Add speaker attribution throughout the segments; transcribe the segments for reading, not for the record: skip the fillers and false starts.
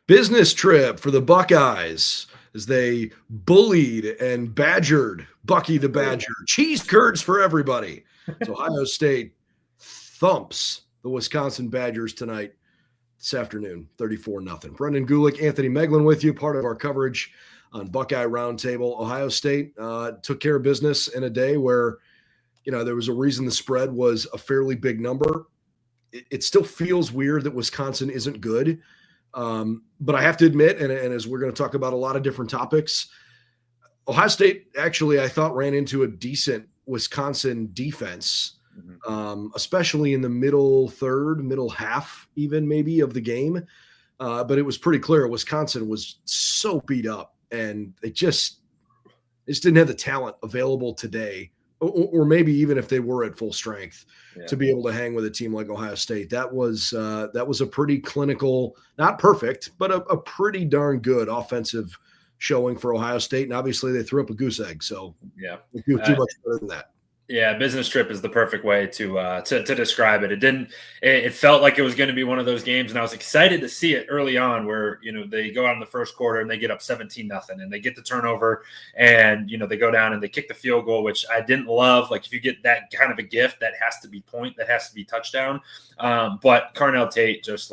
Speaker 1: Business trip for the Buckeyes as they bullied and badgered Bucky the Badger. Cheese curds for everybody. So Ohio State thumps the Wisconsin Badgers tonight, this afternoon, 34-0. Brendan Gulick, Anthony Moeglin with you, part of our coverage on Buckeye Roundtable. Ohio State took care of business in a day where, there was a reason the spread was a fairly big number. It still feels weird that Wisconsin isn't good. But I have to admit, and as we're going to talk about a lot of different topics, Ohio State actually, I thought, ran into a decent Wisconsin defense, especially in the middle third, middle half even maybe of the game. But it was pretty clear Wisconsin was so beat up, and they just didn't have the talent available today, or maybe even if they were at full strength, to be able to hang with a team like Ohio State. That was a pretty clinical, not perfect, but a pretty darn good offensive showing for Ohio State. And obviously they threw up a goose egg. So too much better than that. Yeah,
Speaker 2: business trip is the perfect way to describe it. It felt like it was going to be one of those games, and I was excited to see it early on where, they go out in the first quarter and they get up 17-0 and they get the turnover and, they go down and they kick the field goal, which I didn't love. Like, if you get that kind of a gift, that has to be point, that has to be touchdown. But Carnell Tate just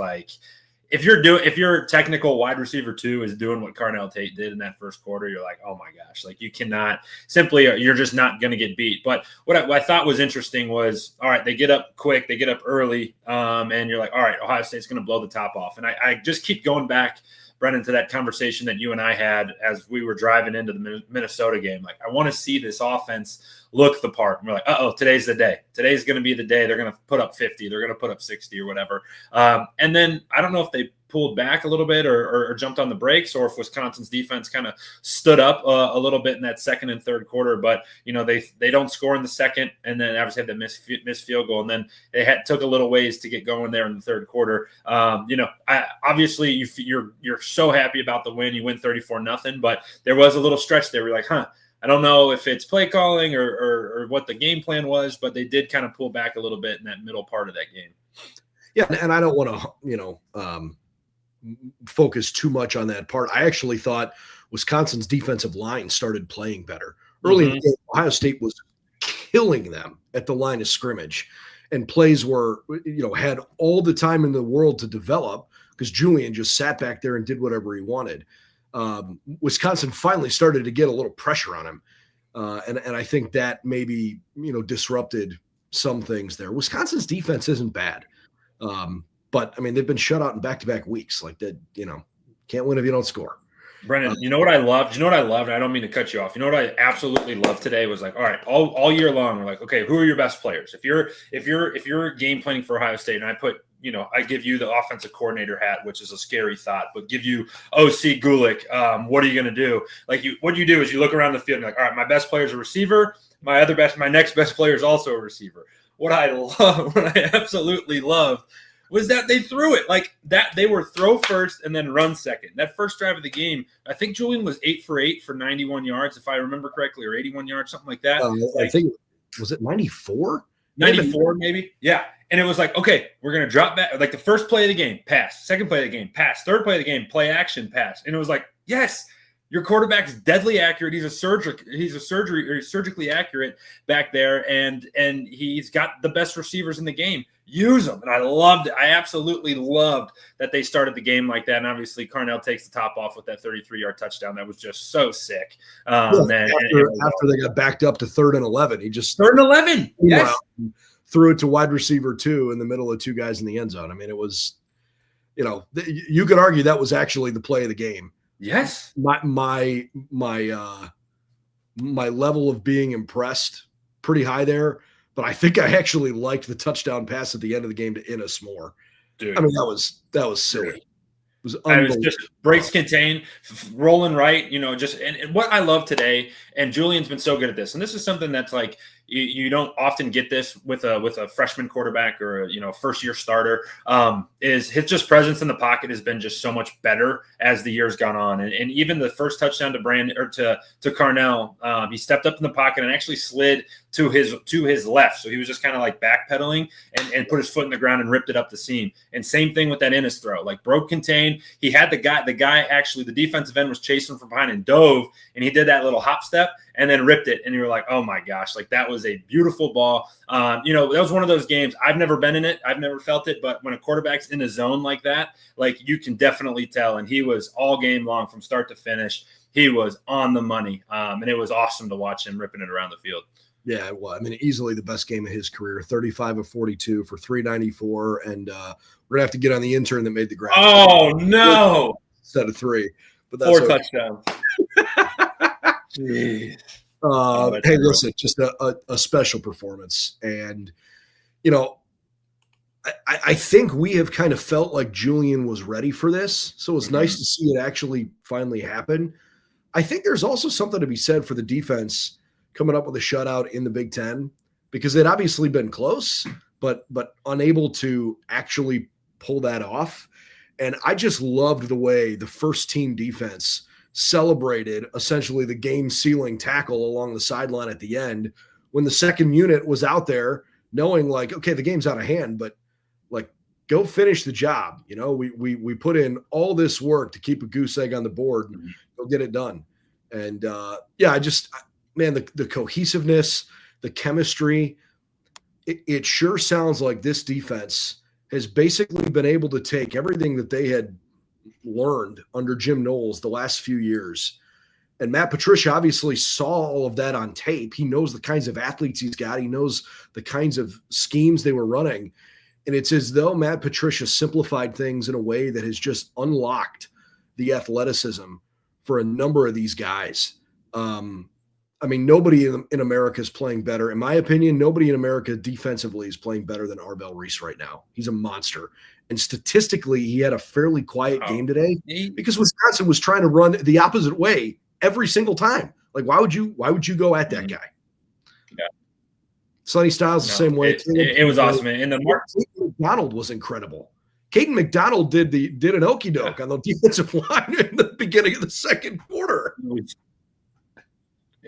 Speaker 2: if your technical wide receiver 2 is doing what Carnell Tate did in that first quarter, you're like, oh my gosh, you cannot you're just not going to get beat. But what I thought was interesting was, all right, they get up quick, they get up early, and you're like, all right, Ohio State's going to blow the top off. And I just keep going back, Brendan, to that conversation that you and I had as we were driving into the Minnesota game. I want to see this offense look the part. And we're like, today's the day. Today's going to be the day. They're going to put up 50. They're going to put up 60 or whatever. And then I don't know if they pulled back a little bit or jumped on the brakes, or if Wisconsin's defense kind of stood up a little bit in that second and third quarter. But, they don't score in the second, and then obviously had the missed field goal. And then they took a little ways to get going there in the third quarter. Obviously you're so happy about the win. You win 34-0, but there was a little stretch there where you're like, I don't know if it's play calling or what the game plan was, but they did kind of pull back a little bit in that middle part of that game.
Speaker 1: Yeah, and I don't want to, focus too much on that part. I actually thought Wisconsin's defensive line started playing better. Early in the game, Ohio State was killing them at the line of scrimmage, and plays were, had all the time in the world to develop because Julian just sat back there and did whatever he wanted. Wisconsin finally started to get a little pressure on him. And I think that maybe, disrupted some things there. Wisconsin's defense isn't bad. But I mean, they've been shut out in back-to-back weeks. Can't win if you don't score.
Speaker 2: Brendan, you know what I loved? And I don't mean to cut you off. You know what I absolutely loved today was all right, all year long, we're like, okay, who are your best players? If you're game planning for Ohio State, and I give you the offensive coordinator hat, which is a scary thought, but give you OC Gulick, what are you going to do? What you do is you look around the field and you're like, all right, my best player is a receiver. My next best player is also a receiver. What I absolutely loved was that they threw it like that. They were throw first and then run second. That first drive of the game, I think Julian was 8 for 8 for 91 yards, if I remember correctly, or 81 yards, something like that.
Speaker 1: I think, was it 94?
Speaker 2: 94 maybe. Yeah. And it was like, okay, we're going to drop back. The first play of the game, pass. Second play of the game, pass. Third play of the game, play action, pass. And it was like, yes, your quarterback's deadly accurate. He's surgically accurate back there, and he's got the best receivers in the game. Use them. And I loved it. I absolutely loved that they started the game like that. And obviously Carnell takes the top off with that 33-yard touchdown. That was just so sick.
Speaker 1: After they got backed up to 3rd and 11, he just
Speaker 2: 3rd and 11. Yes.
Speaker 1: Threw it to wide receiver 2 in the middle of 2 guys in the end zone. I mean, it was, you could argue that was actually the play of the game.
Speaker 2: Yes.
Speaker 1: My level of being impressed pretty high there, but I think I actually liked the touchdown pass at the end of the game to Innis more.
Speaker 2: Dude.
Speaker 1: I mean, that was silly. It was
Speaker 2: unbelievable. It was just breaks contain, rolling right, and what I love today, and Julian's been so good at this, and this is something that's you don't often get this with a freshman quarterback or a first year starter. Is his just presence in the pocket has been just so much better as the years gone on, and even the first touchdown to Carnell, he stepped up in the pocket and actually slid to his left, so he was just kind of like backpedaling and put his foot in the ground and ripped it up the seam. And same thing with that Innis throw, like broke contain. He had the guy actually, the defensive end was chasing from behind and dove, and he did that little hop step and then ripped it. And you were like, oh my gosh, like that was a beautiful ball. That was one of those games. I've never been in it. I've never felt it. But when a quarterback's in a zone like that, like you can definitely tell. And he was all game long from start to finish. He was on the money. And it was awesome to watch him ripping it around the field.
Speaker 1: Yeah, well, I mean, easily the best game of his career, 35 of 42 for 394. And we're going to have to get on the intern that made the graphic.
Speaker 2: Oh, no.
Speaker 1: Instead of 3. But that's
Speaker 2: 4 touchdowns.
Speaker 1: Hey, listen, just a special performance. And, I think we have kind of felt like Julian was ready for this. So it's nice to see it actually finally happen. I think there's also something to be said for the defense coming up with a shutout in the Big Ten, because they'd obviously been close, but unable to actually pull that off. And I just loved the way the first team defense celebrated essentially the game sealing tackle along the sideline at the end when the second unit was out there knowing like, okay, the game's out of hand, but like go finish the job. We put in all this work to keep a goose egg on the board and go get it done. And the cohesiveness, the chemistry, it sure sounds like this defense has basically been able to take everything that they had learned under Jim Knowles the last few years. And Matt Patricia obviously saw all of that on tape. He knows the kinds of athletes he's got. He knows the kinds of schemes they were running. And it's as though Matt Patricia simplified things in a way that has just unlocked the athleticism for a number of these guys. Nobody in America is playing better. In my opinion, nobody in America defensively is playing better than Arvell Reese right now. He's a monster. And statistically, he had a fairly quiet game today because Wisconsin was trying to run the opposite way every single time. Like, why would you go at that guy?
Speaker 2: Yeah.
Speaker 1: Sonny Styles the same way.
Speaker 2: It was awesome. And the
Speaker 1: Caden McDonald was incredible. Caden McDonald did an okie doke on the defensive line in the beginning of the second quarter.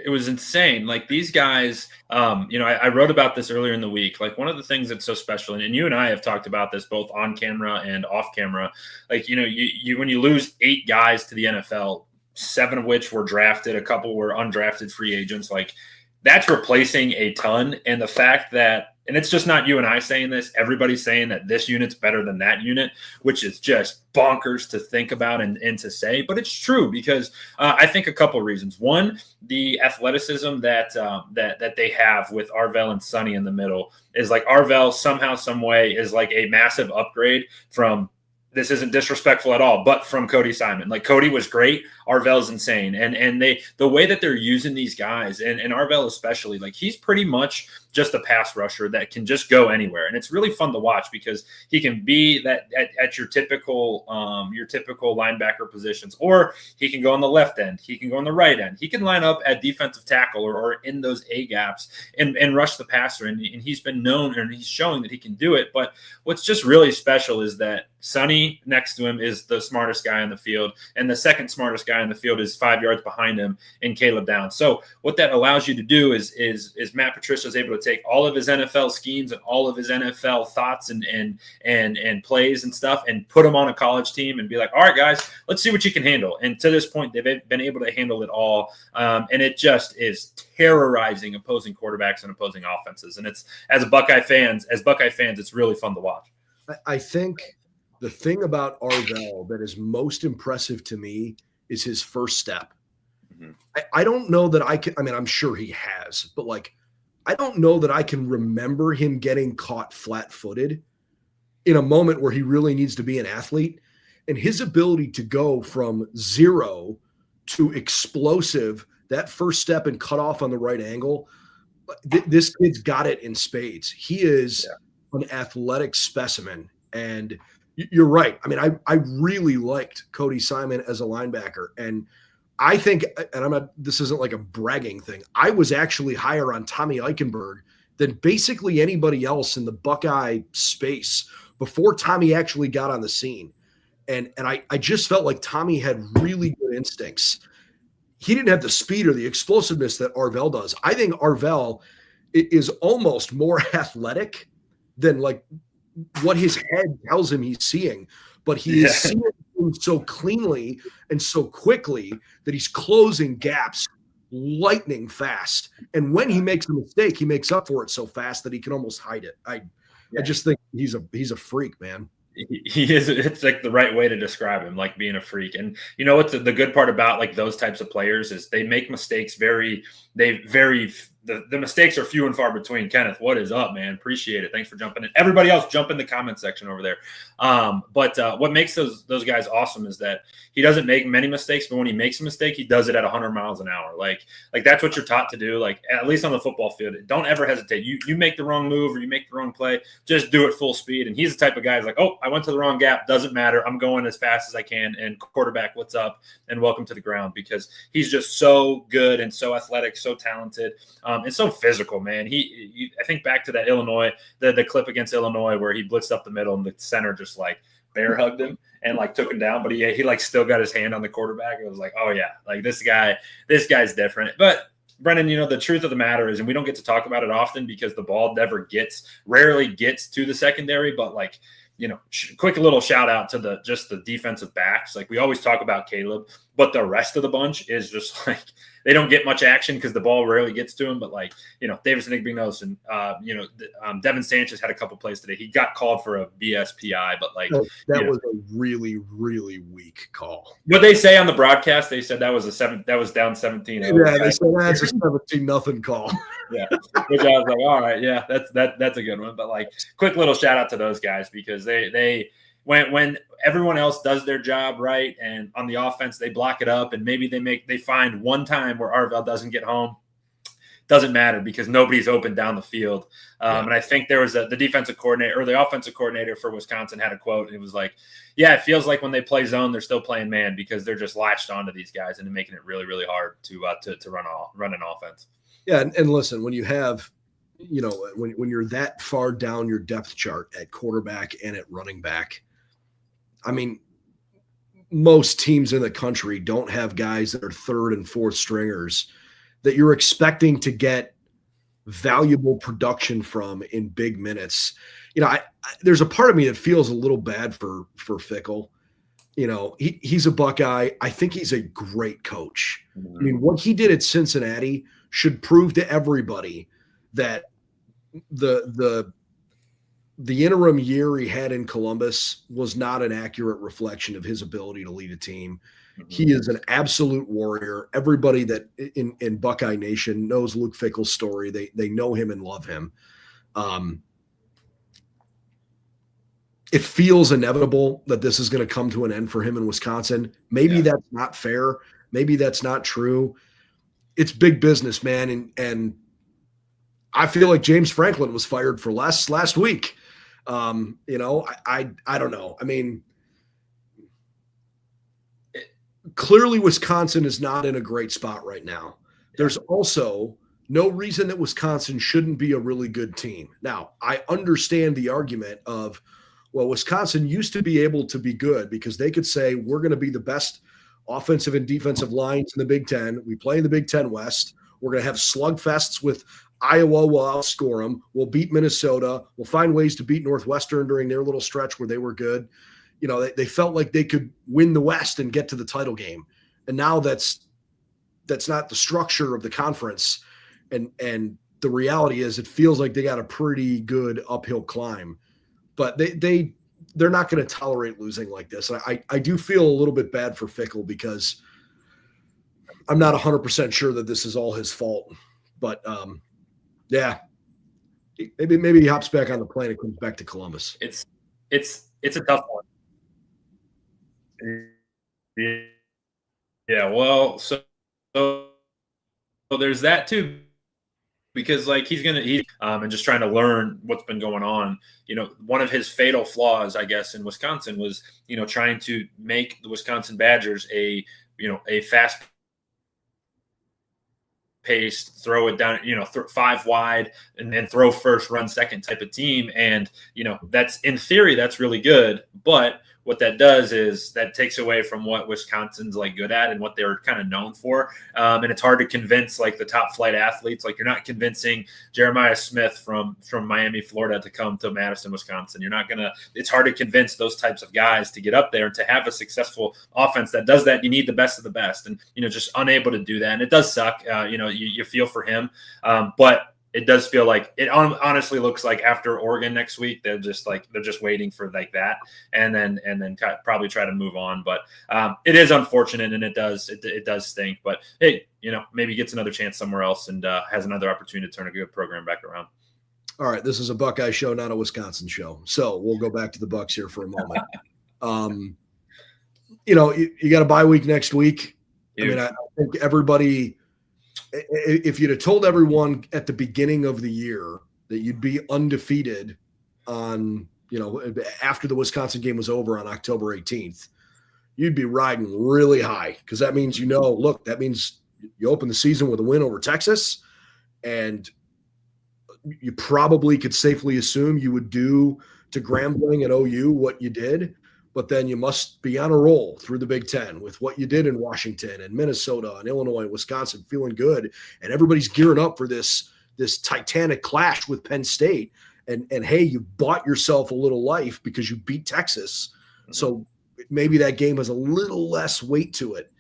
Speaker 2: It was insane. Like these guys, I wrote about this earlier in the week. Like one of the things that's so special, and you and I have talked about this both on camera and off camera. Like, you when you lose 8 guys to the NFL, 7 of which were drafted, a couple were undrafted free agents, like that's replacing a ton. And the fact that, and it's just not you and I saying this, everybody's saying that this unit's better than that unit, which is just bonkers to think about and to say, but it's true because I think a couple of reasons. One, the athleticism that they have with Arvell and Sonny in the middle is like Arvell somehow, some way is like a massive upgrade from, this isn't disrespectful at all, but from Cody Simon. Like Cody was great. Arvell's insane. And the way that they're using these guys and Arvell especially, like he's pretty much just a pass rusher that can just go anywhere. And it's really fun to watch because he can be that at your typical linebacker positions, or he can go on the left end. He can go on the right end. He can line up at defensive tackle or in those A gaps and rush the passer. And he's been known and he's showing that he can do it. But what's just really special is that Sonny next to him is the smartest guy on the field. And the second smartest guy on the field is 5 yards behind him in Caleb Downs. So what that allows you to do is Matt Patricia is able to take all of his NFL schemes and all of his NFL thoughts and plays and stuff and put them on a college team and be like, all right, guys, let's see what you can handle. And to this point, they've been able to handle it all. And it just is terrorizing opposing quarterbacks and opposing offenses. And it's, as Buckeye fans, it's really fun to watch.
Speaker 1: I think the thing about Arvell that is most impressive to me is his first step. Mm-hmm. I don't know that I can, I'm sure he has, but like, I don't know that I can remember him getting caught flat-footed in a moment where he really needs to be an athlete. And his ability to go from 0 to explosive, that first step and cut off on the right angle, this kid's got it in spades. He is an athletic specimen. And you're right. I really liked Cody Simon as a linebacker. And I think, and this isn't like a bragging thing, I was actually higher on Tommy Eichenberg than basically anybody else in the Buckeye space before Tommy actually got on the scene. And I just felt like Tommy had really good instincts. He didn't have the speed or the explosiveness that Arvell does. I think Arvell is almost more athletic than like what his head tells him he's seeing, but he is seeing things so cleanly and so quickly that he's closing gaps lightning fast. And when he makes a mistake, he makes up for it so fast that he can almost hide it. I just think he's a freak, man.
Speaker 2: He is. It's like the right way to describe him, like being a freak. And you know what? The good part about like those types of players is they make mistakes the mistakes are few and far between. Kenneth, what is up, man? Appreciate it. Thanks for jumping in. Everybody else, jump in the comment section over there. But what makes those guys awesome is that he doesn't make many mistakes, but when he makes a mistake, he does it at 100 miles an hour. Like that's what you're taught to do. Like at least on the football field, don't ever hesitate. You make the wrong move or you make the wrong play, just do it full speed. And he's the type of guy who's like, oh, I went to the wrong gap. Doesn't matter. I'm going as fast as I can. And quarterback, what's up? And welcome to the ground, because he's just so good and so athletic, so talented, and so physical, man. I think back to that Illinois, the clip against Illinois where he blitzed up the middle and the center just like bear hugged him and like took him down, but he like still got his hand on the quarterback. It was like, oh yeah, like this guy's different. But Brennan, the truth of the matter is, and we don't get to talk about it often because the ball rarely gets to the secondary, but like, quick little shout out to the defensive backs. Like we always talk about Caleb, but the rest of the bunch is just like, they don't get much action because the ball rarely gets to him. But like, Davison Igbinosun, Devin Sanchez had a couple plays today. He got called for a BSPI, but like
Speaker 1: that was a really, really weak call.
Speaker 2: What they say on the broadcast, they said that was down 17.
Speaker 1: Yeah, they said that's a 17-0 call.
Speaker 2: Yeah, which I was like, all right, yeah, that's a good one. But like, quick little shout out to those guys because they when everyone else does their job right and on the offense they block it up and maybe they find one time where Arvell doesn't get home, doesn't matter because nobody's open down the field. And I think there was the defensive coordinator or the offensive coordinator for Wisconsin had a quote, and it was like, yeah, it feels like when they play zone, they're still playing man because they're just latched onto these guys and making it really, really hard to run an offense.
Speaker 1: Yeah, and listen, when you have, when you're that far down your depth chart at quarterback and at running back, I mean, most teams in the country don't have guys that are third and fourth stringers that you're expecting to get valuable production from in big minutes. There's a part of me that feels a little bad for Fickell. He's a Buckeye. I think he's a great coach. I mean, what he did at Cincinnati should prove to everybody that the interim year he had in Columbus was not an accurate reflection of his ability to lead a team. Mm-hmm. He is an absolute warrior. Everybody that in Buckeye Nation knows Luke Fickell's story. They know him and love him. It feels inevitable that this is going to come to an end for him in Wisconsin. Maybe that's not fair. Maybe that's not true. It's big business, man. And I feel like James Franklin was fired for less last week. I don't know. I mean, clearly Wisconsin is not in a great spot right now. There's also no reason that Wisconsin shouldn't be a really good team. Now, I understand the argument of, well, Wisconsin used to be able to be good because they could say, we're going to be the best offensive and defensive lines in the Big Ten. We play in the Big Ten West. We're going to have slugfests with Iowa. Will outscore them. We'll beat Minnesota. We'll find ways to beat Northwestern during their little stretch where they were good. They felt like they could win the West and get to the title game. And now that's not the structure of the conference. And the reality is it feels like they got a pretty good uphill climb. But they're not going to tolerate losing like this. And I do feel a little bit bad for Fickell because I'm not 100% sure that this is all his fault. But maybe he hops back on the plane and comes back to Columbus.
Speaker 2: It's a tough one. Yeah, well, so there's that too. Because like he's and just trying to learn what's been going on. One of his fatal flaws, I guess, in Wisconsin was, trying to make the Wisconsin Badgers a fast paced, throw it down, five wide and then throw first, run second type of team. And, that's in theory, that's really good. But what that does is that takes away from what Wisconsin's like good at and what they're kind of known for. And it's hard to convince like the top flight athletes. Like you're not convincing Jeremiah Smith from Miami, Florida to come to Madison, Wisconsin. It's hard to convince those types of guys to get up there and to have a successful offense that does that. You need the best of the best, and, just unable to do that. And it does suck. You feel for him. But it does feel like it honestly looks like after Oregon next week, they're just waiting for like that and then probably try to move on. But it is unfortunate, and it does stink. But hey, maybe gets another chance somewhere else and has another opportunity to turn a good program back around.
Speaker 1: All right, this is a Buckeye show, not a Wisconsin show. So we'll go back to the Bucks here for a moment. You got a bye week next week. Huge. I mean, I think everybody. If you'd have told everyone at the beginning of the year that you'd be undefeated on, after the Wisconsin game was over on October 18th, you'd be riding really high because that means, that means you open the season with a win over Texas, and you probably could safely assume you would do to Grambling and OU what you did. But then you must be on a roll through the Big Ten with what you did in Washington and Minnesota and Illinois and Wisconsin, feeling good. And everybody's gearing up for this titanic clash with Penn State. And hey, you bought yourself a little life because you beat Texas. Mm-hmm. So maybe that game has a little less weight to it.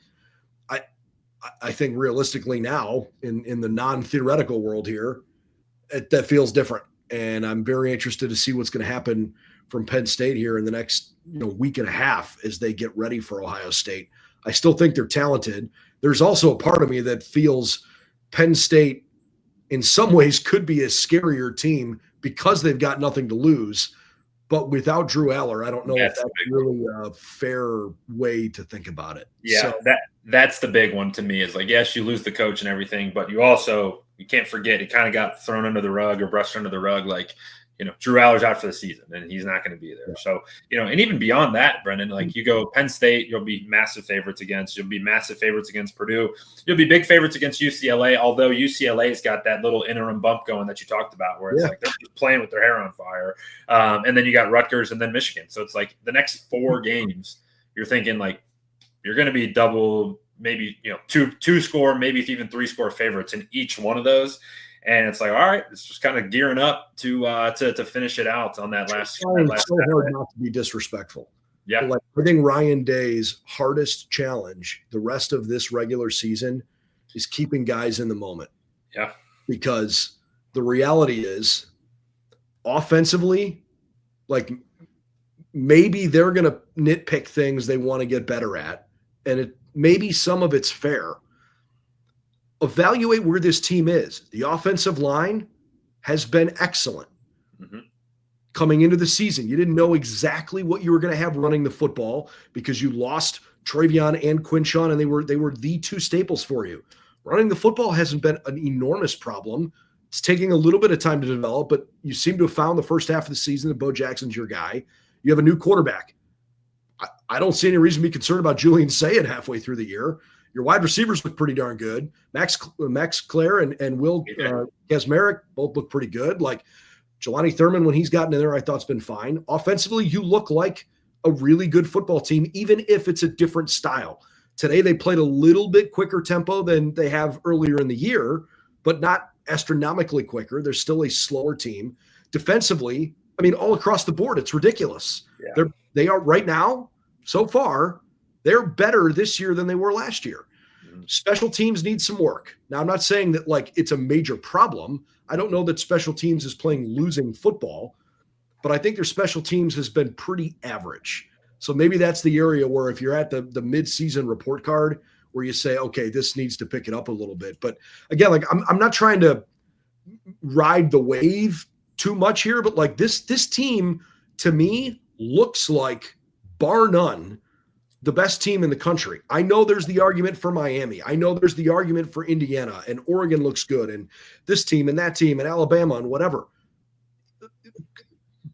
Speaker 1: I think realistically now in the non-theoretical world here, that feels different. And I'm very interested to see what's going to happen from Penn State here in the next week and a half as they get ready for Ohio State. I still think they're talented. There's also a part of me that feels Penn State in some ways could be a scarier team because they've got nothing to lose. But without Drew Aller, I don't know if that's really a fair way to think about it.
Speaker 2: Yeah, that's the big one to me is like, yes, you lose the coach and everything, but you can't forget it kind of got thrown under the rug or brushed under the rug. Like, Drew Aller's out for the season and he's not going to be there. So, and even beyond that, Brendan, like you go Penn State, you'll be massive favorites against Purdue. You'll be big favorites against UCLA, although UCLA's got that little interim bump going that you talked about where it's like they're just playing with their hair on fire. And then you got Rutgers and then Michigan. So it's like the next 4 games, you're thinking like you're going to be double, maybe, two score, maybe even 3 score favorites in each one of those. And it's like, all right, it's just kind of gearing up to finish it out on that last.
Speaker 1: So hard not to be disrespectful.
Speaker 2: Yeah,
Speaker 1: like I think Ryan Day's hardest challenge the rest of this regular season is keeping guys in the moment.
Speaker 2: Yeah,
Speaker 1: because the reality is, offensively, like maybe they're going to nitpick things they want to get better at, and maybe some of it's fair. Evaluate where this team is. The offensive line has been excellent. Mm-hmm. Coming into the season, you didn't know exactly what you were going to have running the football because you lost Travion and Quinshon, and they were the 2 staples for you. Running the football hasn't been an enormous problem. It's taking a little bit of time to develop, but you seem to have found the first half of the season that Bo Jackson's your guy. You have a new quarterback. I don't see any reason to be concerned about Julian Sayin halfway through the year. Your wide receivers look pretty darn good. Max Clare and Will Kazmarek both look pretty good. Like Jelani Thurman, when he's gotten in there, I thought's been fine. Offensively, you look like a really good football team, even if it's a different style. Today, they played a little bit quicker tempo than they have earlier in the year, but not astronomically quicker. They're still a slower team. Defensively, I mean, all across the board, it's ridiculous. Yeah. They are right now, so far, they're better this year than they were last year. Mm-hmm. Special teams need some work. Now, I'm not saying that like it's a major problem. I don't know that special teams is playing losing football, but I think their special teams has been pretty average. So maybe that's the area where if you're at the mid-season report card where you say, okay, this needs to pick it up a little bit. But again, like I'm not trying to ride the wave too much here, but like this team to me looks like, bar none, the best team in the country. I know there's the argument for Miami. I know there's the argument for Indiana, and Oregon looks good, and this team and that team and Alabama and whatever.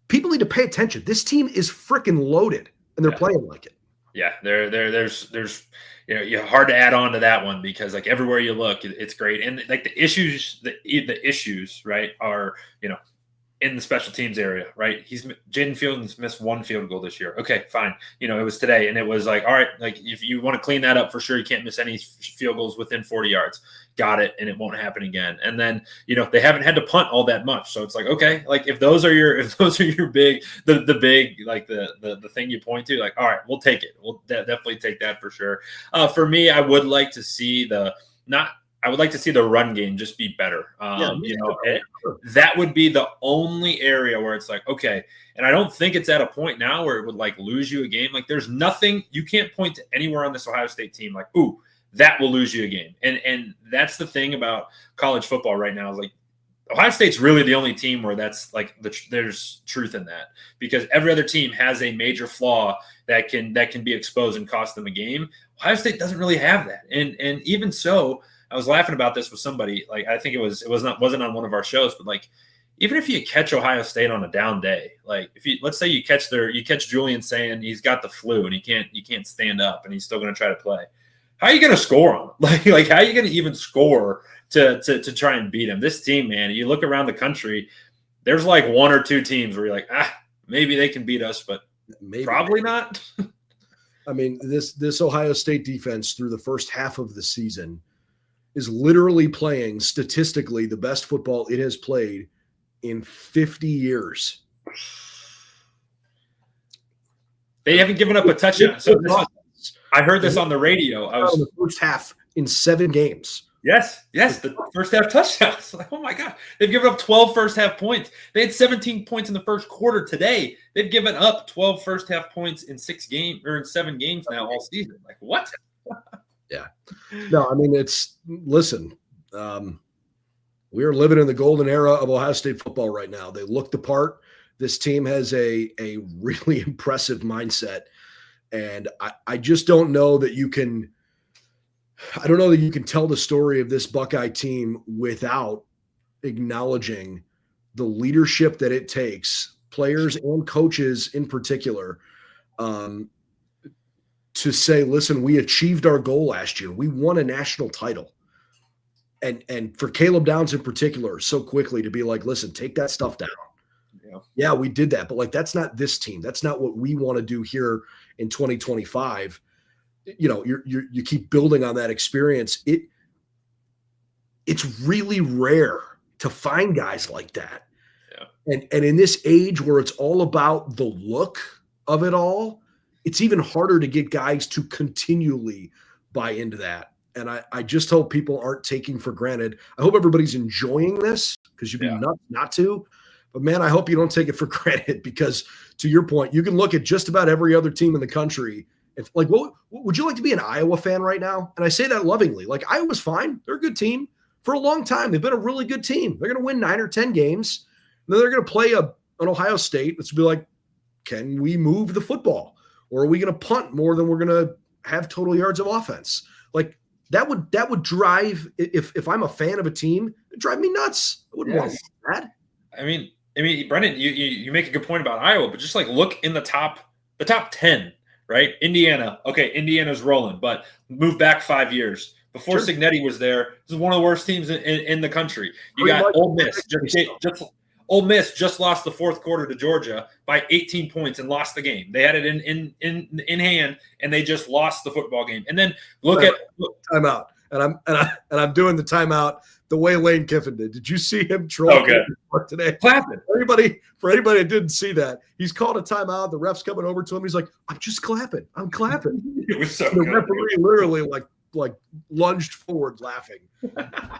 Speaker 1: People need to pay attention. This team is freaking loaded, and they're playing like it.
Speaker 2: There's you're hard to add on to that one because like everywhere you look, it's great. And like the issues, right, are, in the special teams area, right? Jaden Fields missed one field goal this year. Okay, fine. It was today, and it was like, all right, like if you want to clean that up for sure, you can't miss any field goals within 40 yards. Got it, and it won't happen again. And then they haven't had to punt all that much, so it's like, okay, like if those are your big the big like the thing you point to, like, all right, we'll take it. We'll definitely take that for sure. For me, I would like to see the run game just be better. That would be the only area where it's like, okay. And I don't think it's at a point now where it would like lose you a game. Like there's nothing, you can't point to anywhere on this Ohio State team like, ooh, that will lose you a game. And that's the thing about college football right now is like Ohio State's really the only team where that's like there's truth in that, because every other team has a major flaw that can be exposed and cost them a game. Ohio State doesn't really have that. And even so, I was laughing about this with somebody. Like I think it wasn't on one of our shows, but like even if you catch Ohio State on a down day, like let's say you catch Julian Sayin, he's got the flu and he can't stand up and he's still going to try to play. How are you going to score on him? Like how are you going to even score to try and beat him? This team, man, you look around the country, there's like one or two teams where you're like, maybe they can beat us, but probably not.
Speaker 1: I mean, this Ohio State defense through the first half of the season is literally playing statistically the best football it has played in 50 years.
Speaker 2: They haven't given up a touchdown. So I heard this on the radio. I was
Speaker 1: in the first half in 7 games.
Speaker 2: Yes, the first half touchdowns. Like, oh my God, they've given up 12 first half points. They had 17 points in the first quarter today. They've given up 12 first half points in 7 games now all season. Like what?
Speaker 1: Yeah. No, I mean, listen, we are living in the golden era of Ohio State football right now. They look the part. This team has a really impressive mindset. And I just don't know that you can tell the story of this Buckeye team without acknowledging the leadership that it takes, players and coaches in particular, to say, listen, we achieved our goal last year. We won a national title. And for Caleb Downs in particular, so quickly to be like, listen, take that stuff down. Yeah, we did that. But like, that's not this team. That's not what we want to do here in 2025. You keep building on that experience. It's really rare to find guys like that. Yeah. And in this age where it's all about the look of it all, it's even harder to get guys to continually buy into that. And I just hope people aren't taking for granted. I hope everybody's enjoying this, because you'd be nuts not to. But, man, I hope you don't take it for granted, because, to your point, you can look at just about every other team in the country. What would you like to be an Iowa fan right now? And I say that lovingly. Like, Iowa's fine. They're a good team. For a long time, they've been a really good team. They're going to win 9 or 10 games. And then they're going to play an Ohio State that's be like, can we move the football? Or are we going to punt more than we're going to have total yards of offense? Like, that would drive, if I'm a fan of a team, it'd drive me nuts. I wouldn't want that.
Speaker 2: I mean, Brendan, you make a good point about Iowa, but just like look in the top 10, right? Indiana. Okay, Indiana's rolling, but move back 5 years. Before Cignetti was there, this is one of the worst teams in the country. You got Ole Miss. Ole Miss just lost the fourth quarter to Georgia by 18 points and lost the game. They had it in hand, and they just lost the football game. And then look at
Speaker 1: timeout. And I'm doing the timeout the way Lane Kiffin did. Did you see him troll today?
Speaker 2: Clapping.
Speaker 1: For anybody that didn't see that, he's called a timeout. The ref's coming over to him. He's like, I'm just clapping. I'm clapping.
Speaker 2: It was so
Speaker 1: the referee literally like lunged forward laughing.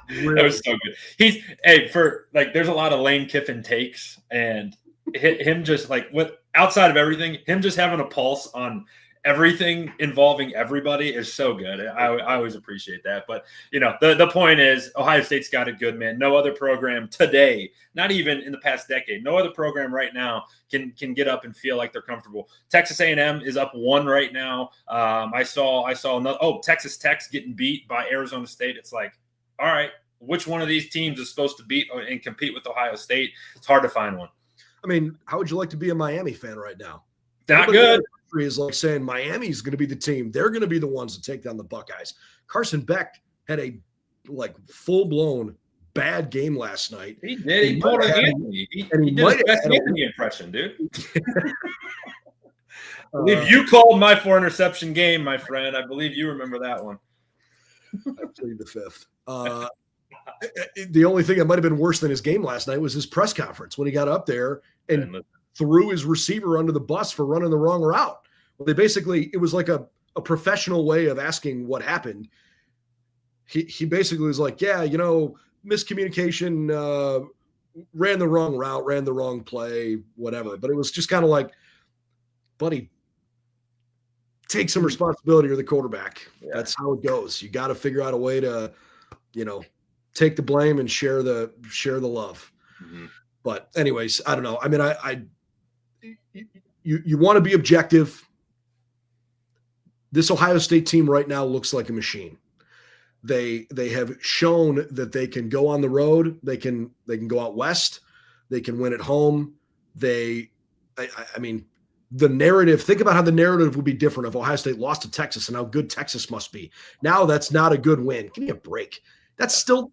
Speaker 2: Really. That was so good. There's a lot of Lane Kiffin takes, and him just like outside of everything, him just having a pulse on everything involving everybody is so good. I always appreciate that. But the point is, Ohio State's got it good, man. No other program today, not even in the past decade, no other program right now can get up and feel like they're comfortable. Texas A&M is up 1 right now. I saw another. Texas Tech's getting beat by Arizona State. It's like, all right, which one of these teams is supposed to beat and compete with Ohio State? It's hard to find one.
Speaker 1: I mean, how would you like to be a Miami fan right now?
Speaker 2: Not good.
Speaker 1: history is like saying Miami's going to be the team. They're going to be the ones to take down the Buckeyes. Carson Beck had a full-blown bad game last night.
Speaker 2: He did. He pulled an Anthony. He did his best Anthony impression, dude. I believe you called my 4-interception game, my friend. I believe you remember that one.
Speaker 1: I plead the fifth. The only thing that might have been worse than his game last night was his press conference when he got up there and threw his receiver under the bus for running the wrong route. Well, it was like a professional way of asking what happened. He basically was like, yeah, miscommunication, ran the wrong route, ran the wrong play, whatever. But it was just kind of like, buddy, take some responsibility. You're the quarterback. Yeah. That's how it goes. You got to figure out a way to, take the blame and share the love. Mm-hmm. But anyways, I don't know. I mean, you want to be objective. This Ohio State team right now looks like a machine. They have shown that they can go on the road. They can go out west. They can win at home. I mean, the narrative, think about how the narrative would be different if Ohio State lost to Texas and how good Texas must be. Now that's not a good win. Give me a break. That's still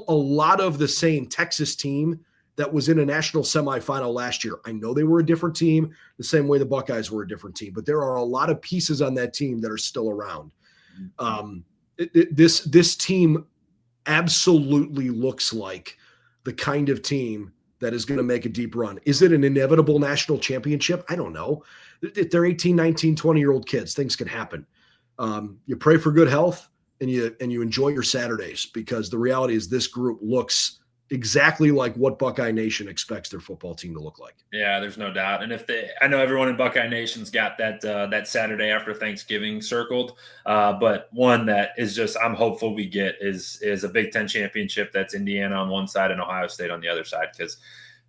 Speaker 1: a lot of the same Texas team that was in a national semifinal last year. I know they were a different team, the same way the Buckeyes were a different team, but there are a lot of pieces on that team that are still around. This team absolutely looks like the kind of team that is going to make a deep run. Is it an inevitable national championship? I don't know. They're 18, 19, 20-year-old kids. Things can happen. You pray for good health and you enjoy your Saturdays, because the reality is this group looks exactly like what Buckeye Nation expects their football team to look like.
Speaker 2: Yeah, there's no doubt. And I know everyone in Buckeye Nation's got that Saturday after Thanksgiving circled, but one that is just I'm hopeful we get is a Big Ten championship that's Indiana on one side and Ohio State on the other side, because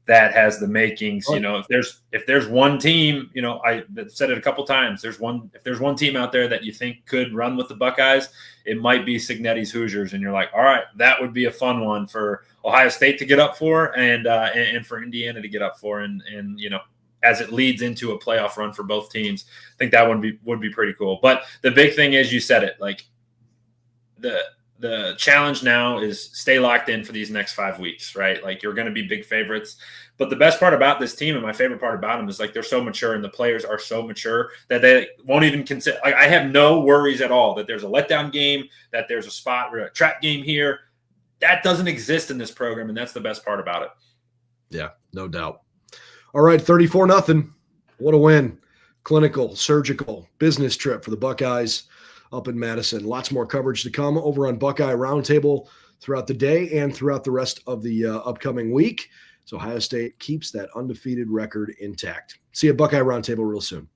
Speaker 2: that has the makings. If there's one team, I said it a couple times. If there's one team out there that you think could run with the Buckeyes, it might be Cignetti's Hoosiers, and you're like, all right, that would be a fun one for Ohio State to get up for, and for Indiana to get up for, and as it leads into a playoff run for both teams, I think that would be pretty cool. But the big thing is, you said it, like the challenge now is stay locked in for these next 5 weeks, right? Like, you're going to be big favorites. But the best part about this team, and my favorite part about them, is like they're so mature, and the players are so mature that they won't even consider. Like, I have no worries at all that there's a letdown game, that there's a spot or a trap game here. That doesn't exist in this program, and that's the best part about it.
Speaker 1: Yeah, no doubt. All right, 34-0. What a win. Clinical, surgical, business trip for the Buckeyes up in Madison. Lots more coverage to come over on Buckeye Roundtable throughout the day and throughout the rest of the upcoming week. So Ohio State keeps that undefeated record intact. See you at Buckeye Roundtable real soon.